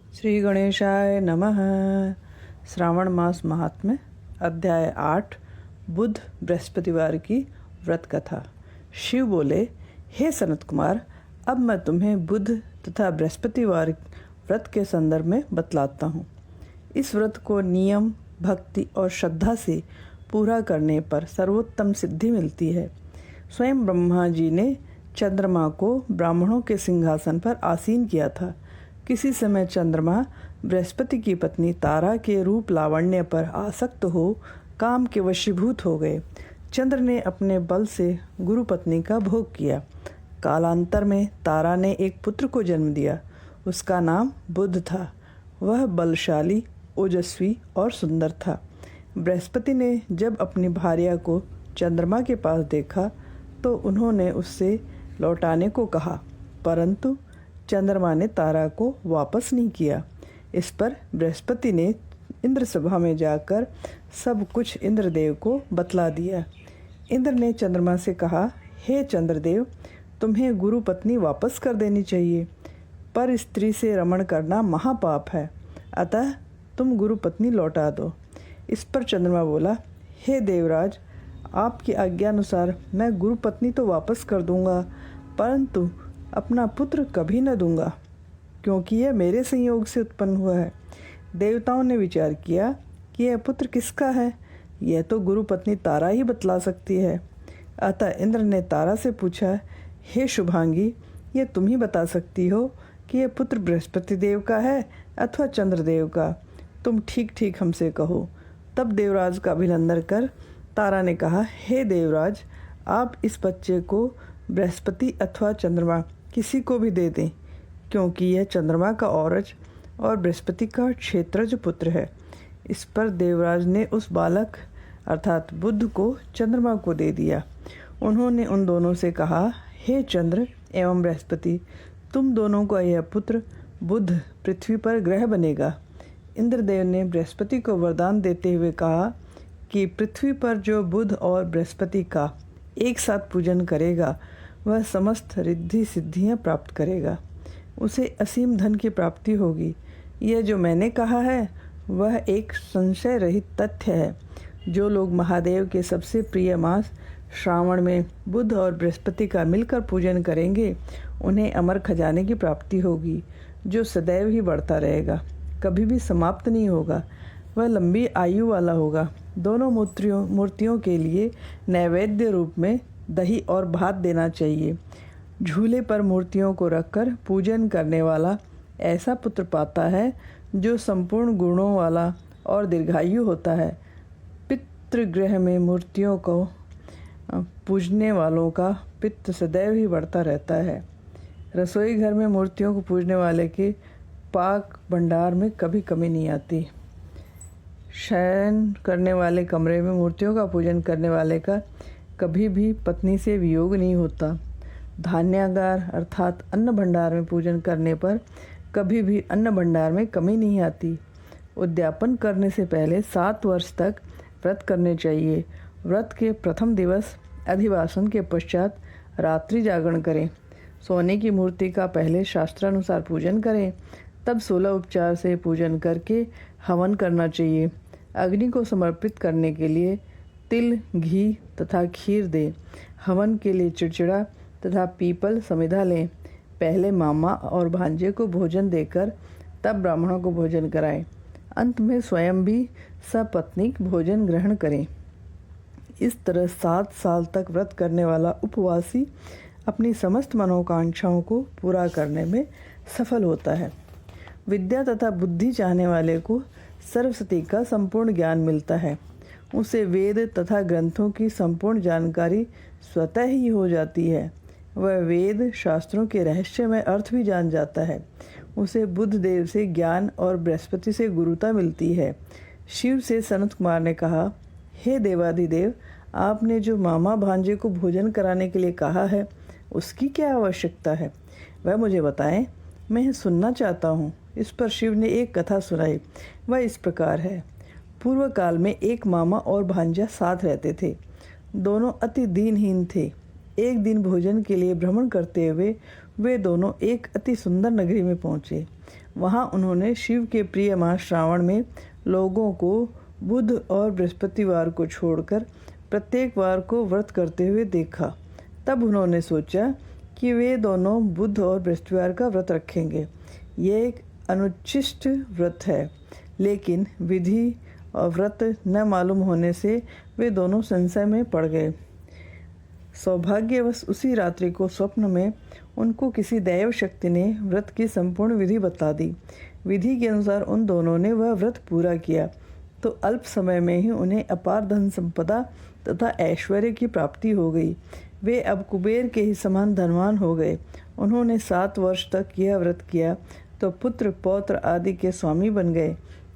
श्री गणेशाय नमः। श्रावण मास महात्म्य अध्याय 8 बुध बृहस्पतिवार की व्रत कथा। शिव बोले, हे सनत कुमार, अब मैं तुम्हें बुध तथा बृहस्पतिवार व्रत के संदर्भ में बतलाता हूँ। इस व्रत को नियम, भक्ति और श्रद्धा से पूरा करने पर सर्वोत्तम सिद्धि मिलती है। स्वयं ब्रह्मा जी ने चंद्रमा को ब्राह्मणों के सिंहासन पर आसीन किया था। किसी समय चंद्रमा बृहस्पति की पत्नी तारा के रूप लावण्य पर आसक्त हो काम के वशीभूत हो गए। चंद्र ने अपने बल से गुरु पत्नी का भोग किया। कालांतर में तारा ने एक पुत्र को जन्म दिया। उसका नाम बुध था। वह बलशाली, ओजस्वी और सुंदर था। बृहस्पति ने जब अपनी भार्या को चंद्रमा के पास देखा तो उन्होंने उससे लौटाने को कहा, परंतु चंद्रमा ने तारा को वापस नहीं किया। इस पर बृहस्पति ने इंद्र सभा में जाकर सब कुछ इंद्रदेव को बतला दिया। इंद्र ने चंद्रमा से कहा, हे चंद्रदेव, तुम्हें गुरु पत्नी वापस कर देनी चाहिए, पर स्त्री से रमण करना महापाप है, अतः तुम गुरु पत्नी लौटा दो। इस पर चंद्रमा बोला, हे देवराज, आपकी आज्ञानुसार मैं गुरु पत्नी तो वापस कर दूंगा, परंतु अपना पुत्र कभी न दूंगा, क्योंकि यह मेरे संयोग से उत्पन्न हुआ है। देवताओं ने विचार किया कि यह पुत्र किसका है, यह तो गुरु पत्नी तारा ही बतला सकती है। अतः इंद्र ने तारा से पूछा, हे शुभांगी, यह तुम ही बता सकती हो कि यह पुत्र बृहस्पति देव का है अथवा चंद्रदेव का। तुम ठीक ठीक हमसे कहो। तब देवराज का अभिनंदन कर तारा ने कहा, हे देवराज, आप इस बच्चे को बृहस्पति अथवा चंद्रमा किसी को भी दे दें, क्योंकि यह चंद्रमा का औरज और बृहस्पति का क्षेत्रज पुत्र है। इस पर देवराज ने उस बालक अर्थात बुध को चंद्रमा को दे दिया। उन्होंने उन दोनों से कहा, हे चंद्र एवं बृहस्पति, तुम दोनों का यह पुत्र बुध पृथ्वी पर ग्रह बनेगा। इंद्रदेव ने बृहस्पति को वरदान देते हुए कहा कि पृथ्वी पर जो बुध और बृहस्पति का एक साथ पूजन करेगा वह समस्त रिद्धि सिद्धियां प्राप्त करेगा। उसे असीम धन की प्राप्ति होगी। यह जो मैंने कहा है वह एक संशय रहित तथ्य है। जो लोग महादेव के सबसे प्रिय मास श्रावण में बुध और बृहस्पति का मिलकर पूजन करेंगे, उन्हें अमर खजाने की प्राप्ति होगी, जो सदैव ही बढ़ता रहेगा, कभी भी समाप्त नहीं होगा। वह लंबी आयु वाला होगा। दोनों मूर्तियों के लिए नैवेद्य रूप में दही और भात देना चाहिए। झूले पर मूर्तियों को रखकर पूजन करने वाला ऐसा पुत्र पाता है जो संपूर्ण गुणों वाला और दीर्घायु होता है। पितृगृह में मूर्तियों को पूजने वालों का पित्त सदैव ही बढ़ता रहता है। रसोई घर में मूर्तियों को पूजने वाले के पाक भंडार में कभी कमी नहीं आती। शयन करने वाले कमरे में मूर्तियों का पूजन करने वाले का कभी भी पत्नी से वियोग नहीं होता। धान्यागार अर्थात अन्न भंडार में पूजन करने पर कभी भी अन्न भंडार में कमी नहीं आती। उद्यापन करने से पहले 7 वर्ष तक व्रत करने चाहिए। व्रत के प्रथम दिवस अधिवासन के पश्चात रात्रि जागरण करें। सोने की मूर्ति का पहले शास्त्रानुसार पूजन करें, तब 16 उपचार से पूजन करके हवन करना चाहिए। अग्नि को समर्पित करने के लिए तिल, घी तथा खीर दें। हवन के लिए चिड़चिड़ा तथा पीपल समिधा लें। पहले मामा और भांजे को भोजन देकर तब ब्राह्मणों को भोजन कराएं। अंत में स्वयं भी सपत्नीक भोजन ग्रहण करें। इस तरह 7 साल तक व्रत करने वाला उपवासी अपनी समस्त मनोकांक्षाओं को पूरा करने में सफल होता है। विद्या तथा बुद्धि चाहने वाले को सरस्वती का संपूर्ण ज्ञान मिलता है। उसे वेद तथा ग्रंथों की संपूर्ण जानकारी स्वतः ही हो जाती है। वह वेद शास्त्रों के रहस्यमय अर्थ भी जान जाता है। उसे बुध देव से ज्ञान और बृहस्पति से गुरुता मिलती है। शिव से सनत कुमार ने कहा, हे देवाधिदेव, आपने जो मामा भांजे को भोजन कराने के लिए कहा है उसकी क्या आवश्यकता है, वह मुझे बताएं, मैं सुनना चाहता हूँ। इस पर शिव ने एक कथा सुनाई। वह इस प्रकार है। पूर्व काल में एक मामा और भांजा साथ रहते थे। दोनों अति दीनहीन थे। एक दिन भोजन के लिए भ्रमण करते हुए वे दोनों एक अति सुंदर नगरी में पहुँचे। वहाँ उन्होंने शिव के प्रिय मास श्रावण में लोगों को बुध और बृहस्पतिवार को छोड़कर प्रत्येक वार को व्रत करते हुए देखा। तब उन्होंने सोचा कि वे दोनों बुध और बृहस्पतिवार का व्रत रखेंगे। यह एक अनुचिष्ट व्रत है, लेकिन विधि और व्रत न मालूम होने से वे दोनों संशय में पड़ गए। सौभाग्यवश उसी रात्रि को स्वप्न में उनको किसी दैव शक्ति ने व्रत की संपूर्ण विधि बता दी। विधि के अनुसार उन दोनों ने वह व्रत पूरा किया तो अल्प समय में ही उन्हें अपार धन संपदा तथा ऐश्वर्य की प्राप्ति हो गई। वे अब कुबेर के ही समान धनवान हो गए। उन्होंने 7 वर्ष तक यह व्रत किया तो पुत्र पौत्र आदि के स्वामी बन गए।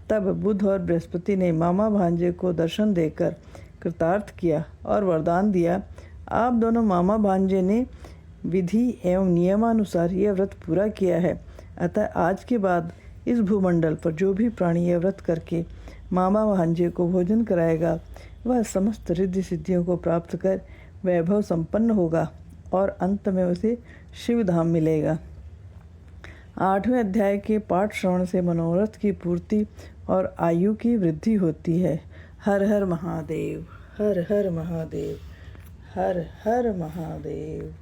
तब बुध और बृहस्पति ने मामा भांजे को दर्शन देकर कृतार्थ किया और वरदान दिया, आप दोनों मामा भांजे ने विधि एवं नियमानुसार यह व्रत पूरा किया है, अतः आज के बाद इस भूमंडल पर जो भी प्राणी यह व्रत करके मामा भांजे को भोजन कराएगा वह समस्त रिद्धि सिद्धियों को प्राप्त कर वैभव संपन्न होगा और अंत में उसे शिवधाम मिलेगा। 8वें अध्याय के पाठ श्रवण से मनोरथ की पूर्ति और आयु की वृद्धि होती है। हर हर महादेव, हर हर महादेव, हर हर महादेव।